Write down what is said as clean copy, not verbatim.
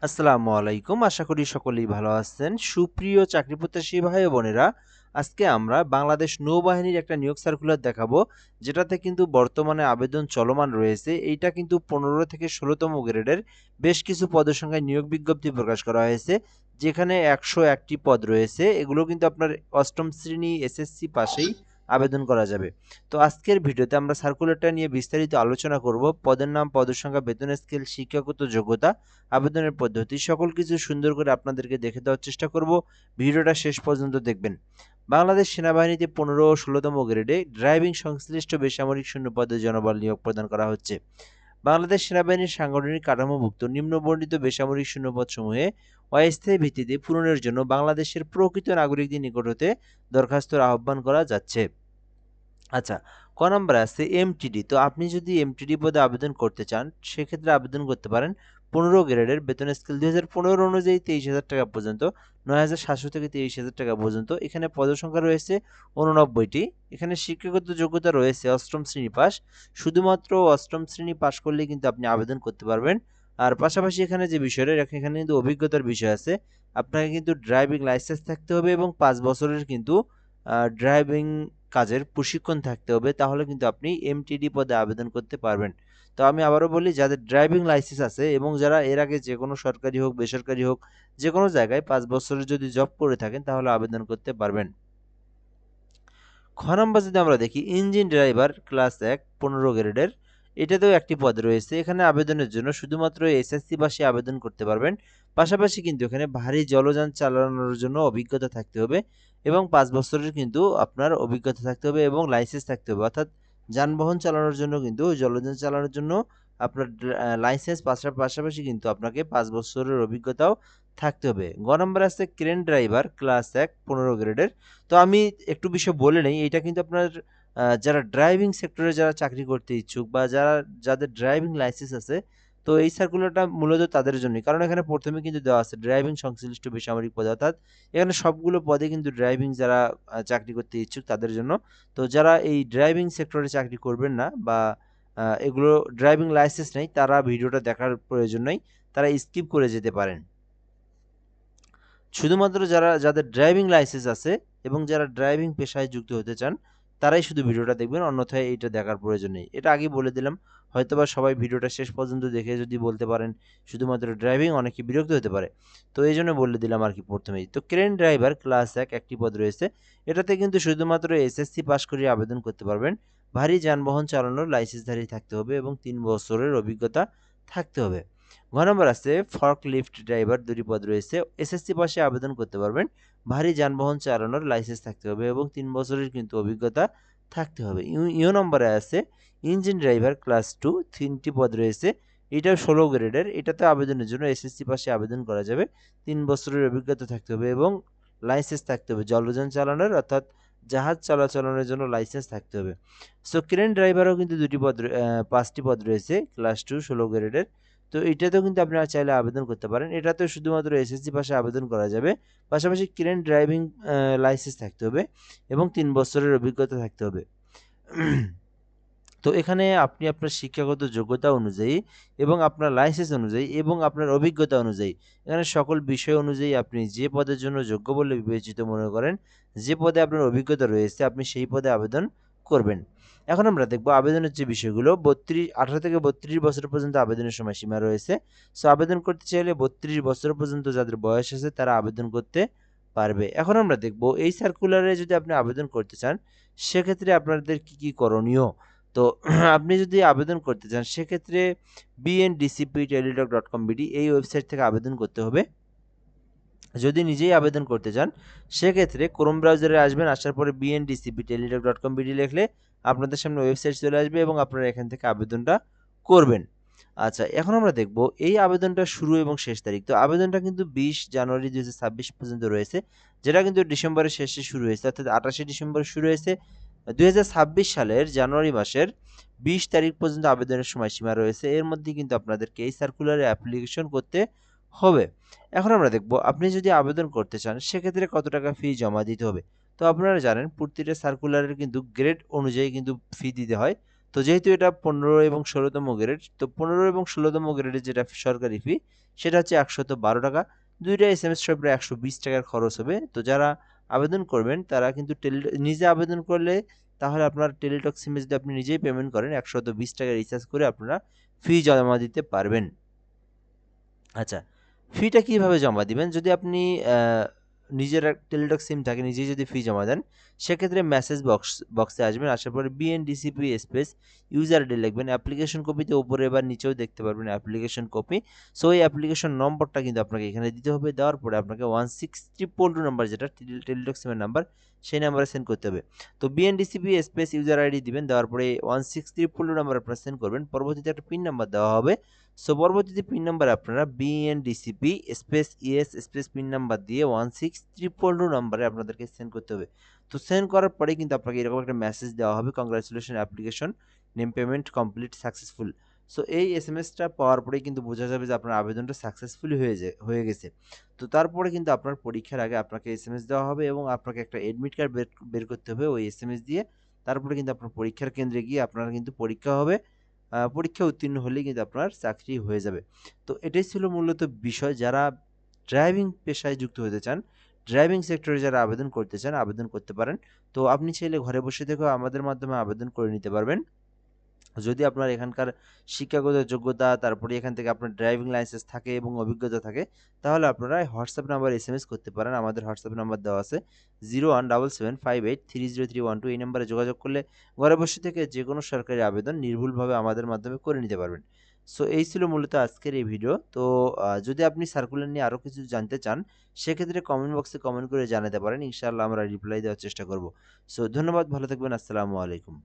আসসালামু আলাইকুম। আশা করি সকলেই ভালো আছেন। সুপ্রিয় চাকরি প্রত্যাশী ভাই ও বোনেরা, আজকে আমরা বাংলাদেশ নৌবাহিনীর একটা নিয়োগ সার্কুলার দেখাবো, যেটাতে কিন্তু বর্তমানে আবেদন চলমান রয়েছে। এইটা কিন্তু ১৫ থেকে ১৬তম গ্রেডের বেশ কিছু পদের সংখ্যায় নিয়োগ বিজ্ঞপ্তি প্রকাশ করা হয়েছে, যেখানে ১০১টি পদ রয়েছে। এগুলো কিন্তু আপনার ৮ম শ্রেণী এসএসসি পাশেই আবেদন করা যাবে। তো আজকের ভিডিওতে আমরা সার্কুলারটা নিয়ে বিস্তারিত আলোচনা করব। পদের নাম, পদের সংখ্যা, বেতন স্কেল, শিক্ষাগত যোগ্যতা, আবেদনের পদ্ধতি সকল কিছু সুন্দর করে আপনাদেরকে দেখে দেওয়ার চেষ্টা করব। ভিডিওটা শেষ পর্যন্ত দেখবেন। বাংলাদেশ সেনাবাহিনীতে ১৫ ও ১৬তম গ্রেডে ড্রাইভিং সংশ্লিষ্ট বেসামরিক শূন্য পদে জনবল নিয়োগ প্রদান করা হচ্ছে। বাংলাদেশ সেনাবাহিনীর সাংগঠনিক কাঠামোভুক্ত নিম্নবর্ণিত বেসামরিক শূন্যপদসমূহে অস্থায়ী ভিত্তিতে পূরণের জন্য বাংলাদেশের প্রকৃত নাগরিকদের নিকট হতে দরখাস্তর আহ্বান করা যাচ্ছে। আচ্ছা, ক নম্বরে আছে এমটিডি। তো আপনি যদি এমটিডি পদে আবেদন করতে চান, সেক্ষেত্রে আবেদন করতে পারেন। ১৫ গ্রেডের বেতন স্কেল ২০১৫ অনুযায়ী ২৩,০০০ টাকা পর্যন্ত, ৯,৭০০ থেকে ৩০,০০০ টাকা পর্যন্ত। এখানে পদসংখ্যা রয়েছে ৮৯টি। এখানে শিক্ষাগত যোগ্যতা রয়েছে ৮ম শ্রেণী পাস। শুধুমাত্র ৮ম শ্রেণী পাস করলেই কিন্তু আপনি আবেদন করতে পারবেন। আর পাশাপাশি এখানে যে বিষয়টা, এখানে কিন্তু অভিজ্ঞতার বিষয় আছে। আপনাকে কিন্তু ড্রাইভিং লাইসেন্স থাকতে হবে এবং ৫ বছরের কিন্তু ড্রাইভিং কাজের প্রশিক্ষণ থাকতে হবে, তাহলে কিন্তু আপনি এমটিডি পদে আবেদন করতে পারবেন। তো আমি আবারও বলি, যাদের ড্রাইভিং লাইসেন্স আছে এবং যারা এর আগে যে কোনো সরকারি হোক বেসরকারি হোক যে কোনো জায়গায় ৫ বছরের যদি জব করে থাকেন, তাহলে আবেদন করতে পারবেন। খ নম্বর যদি আমরা দেখি, ইঞ্জিন ড্রাইভার ক্লাস ১ ১৫ গ্রেডের, এটাতেও একটি পদ রয়েছে। এখানে আবেদনের জন্য শুধুমাত্র এসএসসি পাশে আবেদন করতে পারবেন। পাশাপাশি কিন্তু এখানে ভারী জলযান চালানোর জন্য অভিজ্ঞতা থাকতে হবে এবং ৫ বছরের কিন্তু আপনার অভিজ্ঞতা থাকতে হবে এবং লাইসেন্স থাকতে হবে। অর্থাৎ যানবাহন চালানোর জন্য কিন্তু, জলযান চালানোর জন্য আপনার লাইসেন্স পাশাপাশি কিন্তু আপনাকে ৫ বছরের অভিজ্ঞতাও থাকতে হবে। গ নম্বরে আছে ক্রেন ড্রাইভার ক্লাস ১ ১৫ গ্রেডের। তো আমি একটু বিষয় বলে নেই, এটা কিন্তু আপনার যারা ড্রাইভিং সেক্টরে যারা চাকরি করতে ইচ্ছুক বা যাদের ড্রাইভিং লাইসেন্স আছে, তো এই সার্কুলারটা মূলত তাদের জন্যই। কারণ এখানে প্রথমে কিন্তু দেওয়া আছে ড্রাইভিং সংশ্লিষ্ট বেসামরিক পদে, অর্থাৎ এখানে সবগুলো পদে কিন্তু ড্রাইভিং যারা চাকরি করতে ইচ্ছুক তাদের জন্য। তো যারা এই ড্রাইভিং সেক্টরে চাকরি করবেন না বা এগুলো ড্রাইভিং লাইসেন্স নেই, তারা ভিডিওটা দেখার প্রয়োজন নেই, তারা স্কিপ করে যেতে পারেন। শুধুমাত্র যাদের ড্রাইভিং লাইসেন্স আছে এবং যারা ড্রাইভিং পেশায় যুক্ত হতে চান, তারাই শুধু ভিডিওটা দেখবেন, অন্যথায় এটা দেখার প্রয়োজন নেই। এটা আগেই বলে দিলাম। হয়তোবা সবাই ভিডিওটা শেষ পর্যন্ত দেখে যদি বলতে পারেন শুধুমাত্র ড্রাইভিং, অনেকে বিরক্ত হতে পারে। তো এইজন্য বলে দিলাম আরকি প্রথমেই। তো ক্রেন ড্রাইভার ক্লাস ১ একটি পদ রয়েছে। এটাতে কিন্তু শুধুমাত্র এসএসসি পাস করে আবেদন করতে পারবেন। ভারী যানবাহন চালানোর লাইসেন্সধারী থাকতে হবে এবং ৩ বছরের অভিজ্ঞতা থাকতে হবে। ঘ নম্বর আছে ফর্কলিফট ড্রাইভার, ২টি পদ রয়েছে। এসএসসি পাশে আবেদন করতে পারবেন। ভারী যানবাহন চালানোর লাইসেন্স থাকতে হবে এবং ৩ বছরের কিন্তু অভিজ্ঞতা থাকতে হবে। ইউ নম্বরে আছে ইঞ্জিন ড্রাইভার ক্লাস ২, ৩টি পদ রয়েছে। এটাও ১৬ গ্রেডের। এটাতে আবেদনের জন্য এসএসসি পাশে আবেদন করা যাবে। ৩ বছরের অভিজ্ঞতা থাকতে হবে এবং লাইসেন্স থাকতে হবে জলযান চালানোর, অর্থাৎ জাহাজ চলাচলের জন্য লাইসেন্স থাকতে হবে। সো ক্রেন ড্রাইভারও কিন্তু ৫টি পদ রয়েছে ক্লাস ২ ১৬ গ্রেডের। তো এটাতেও কিন্তু আপনারা চাইলে আবেদন করতে পারেন। এটাতেও শুধুমাত্র এসএসসি পাশে আবেদন করা যাবে। পাশাপাশি ক্রেন ড্রাইভিং লাইসেন্স থাকতে হবে এবং ৩ বছরের অভিজ্ঞতা থাকতে হবে। তো এখানে আপনি আপনার শিক্ষাগত যোগ্যতা অনুযায়ী এবং আপনার লাইসেন্স অনুযায়ী এবং আপনার অভিজ্ঞতা অনুযায়ী, এখানে সকল বিষয় অনুযায়ী আপনি যে পদের জন্য যোগ্য বলে বিবেচিত মনে করেন, যে পদে আপনার অভিজ্ঞতা রয়েছে, আপনি সেই পদে আবেদন করবেন। এখন আমরা দেখব আবেদনের যে বিষয়গুলো। 18 থেকে 32 বছর পর্যন্ত আবেদনের সময়সীমা রয়েছে। সো আবেদন করতে চাইলে 32 বছর পর্যন্ত যাদের বয়স আছে তারা আবেদন করতে পারবে। এখন আমরা দেখব এই সার্কুলারে যদি আপনি আবেদন করতে চান, সেক্ষেত্রে আপনাদের কি করণীয়। তো আপনি যদি আবেদন করতে চান, সেক্ষেত্রে bndcp.teletalk.com.bd এই ওয়েবসাইট থেকে আবেদন করতে হবে। যদি নিজেই আবেদন করতে চান, সেক্ষেত্রে ক্রোম ব্রাউজারে আসবেন, আসার পরে bndcp.teletalk.com.bd লিখলে আপনাদের সামনে ওয়েবসাইট চলে আসবে এবং আপনারা এখান থেকে আবেদনটা করবেন। আচ্ছা, এখন আমরা দেখব এই আবেদনটা শুরু এবং শেষ তারিখ। তো আবেদনটা কিন্তু ২০ জানুয়ারি ২০২৬ পর্যন্ত রয়েছে, যেটা কিন্তু ডিসেম্বরের শেষে শুরু হয়েছে, অর্থাৎ ২৮শে ডিসেম্বর শুরু হয়েছে। ২০২৬ সালের জানুয়ারি মাসের ২০ তারিখ পর্যন্ত আবেদনের সময়সীমা রয়েছে। এর মধ্যে কিন্তু আপনাদেরকে এই সার্কুলারে অ্যাপ্লিকেশন করতে হবে। এখন আমরা দেখব আপনি যদি আবেদন করতে চান, সেক্ষেত্রে কত টাকা ফি জমা দিতে হবে। তো আপনারা জানেন প্রতিটা সার্কুলারের কিন্তু গ্রেড অনুযায়ী কিন্তু ফি দিতে হয়। তো তো যেহেতু এটা 15 এবং 16তম গ্রেড, তো 15 এবং 16তম গ্রেডের যেটা সরকারি ফি সেটা হচ্ছে 112 টাকা। 2টা এসএমএস সহ প্রায় 120 টাকার খরচ হবে। তো যারা আবেদন করবেন তারা কিন্তু নিজে আবেদন করলে তাহলে আপনার টেলিটক সিমে যদি আপনি নিজেই পেমেন্ট করেন 120 টাকা রিচার্জ করে আপনারা ফি জমা দিতে পারবেন। আচ্ছা, ফিটা কিভাবে জমা দিবেন? যদি আপনি নিজের টেলিটক সিম থাকে, নিজেই যদি ফি জমা দেন, সেক্ষেত্রে মেসেজ বক্সে আসবেন। আসার পরে বিএনডিসিপি স্পেস ইউজার আইডি লিখবেন। অ্যাপ্লিকেশন কপিতে উপরে বা নিচেও দেখতে পারবেন অ্যাপ্লিকেশন কপি। সো এই অ্যাপ্লিকেশন নম্বরটা কিন্তু আপনাকে এখানে দিতে হবে। দেওয়ার পরে আপনাকে 16322 নাম্বার, যেটা টেলিটক সিমের নাম্বার, সেই নাম্বারে সেন্ড করতে হবে। তো বিএনডিসিপি স্পেস ইউজার আইডি দিবেন। দেওয়ার পরে 16322 নাম্বার আপনারা সেন্ড করবেন। পরবর্তীতে একটা পিন নাম্বার দেওয়া হবে। সো পরবর্তীতে পিন নাম্বার আপনারা B N D C P space E S space pin number দিয়ে 16322 নাম্বারে আপনাদেরকে সেন্ড করতে হবে। তো সেন্ড করার পরে কিন্তু আপনাকে এরকম একটা মেসেজ দেওয়া হবে, congratulation application name payment complete successful. So এই এসএমএসটা পাওয়ার পরেই কিন্তু বোঝা যাবে যে আপনার আবেদনটা সাকসেসফুলি হয়ে গেছে। তো তারপরে কিন্তু আপনার পরীক্ষার আগে আপনাকে এসএমএস দেওয়া হবে এবং আপনাকে একটা এডমিট কার্ড বের করতে হবে ওই এসএমএস দিয়ে। তারপরে কিন্তু আপনার পরীক্ষার কেন্দ্রে গিয়ে আপনার কিন্তু পরীক্ষা হবে। পরীক্ষায় উত্তীর্ণ হলেই কিন্তু আপনার চাকরি হয়ে যাবে। তো এটাই ছিল মূলত বিষয়। যারা ড্রাইভিং পেশায় যুক্ত হতে চান, ড্রাইভিং সেক্টরে যারা আবেদন করতে চান, আবেদন করতে পারেন। তো আপনি চাইলে ঘরে বসে থেকেও আমাদের মাধ্যমে আবেদন করে নিতে পারবেন। যদি আপনার এখানকার শিক্ষাগত যোগ্যতা, তারপরে এখান থেকে আপনার ড্রাইভিং লাইসেন্স থাকে এবং অভিজ্ঞতা থাকে, তাহলে আপনারা হোয়াটসঅ্যাপ নাম্বার এসএমএস করতে পারেন। আমাদের হোয়াটসঅ্যাপ নাম্বার দেওয়া আছে 017758300312। এই নাম্বারে যোগাযোগ করলে ঘরে বসে থেকে যে কোনো সরকারি আবেদন নির্ভুলভাবে আমাদের মাধ্যমে করে নিতে পারবেন। সো এই ছিল মূলত আজকের এই ভিডিও। তো যদি আপনি সার্কুলার নিয়ে আরও কিছু জানতে চান, সেক্ষেত্রে কমেন্ট বক্সে কমেন্ট করে জানাতে পারেন। ইনশাআল্লাহ আমরা রিপ্লাই দেওয়ার চেষ্টা করব। সো ধন্যবাদ, ভালো থাকবেন। আসসালামু আলাইকুম।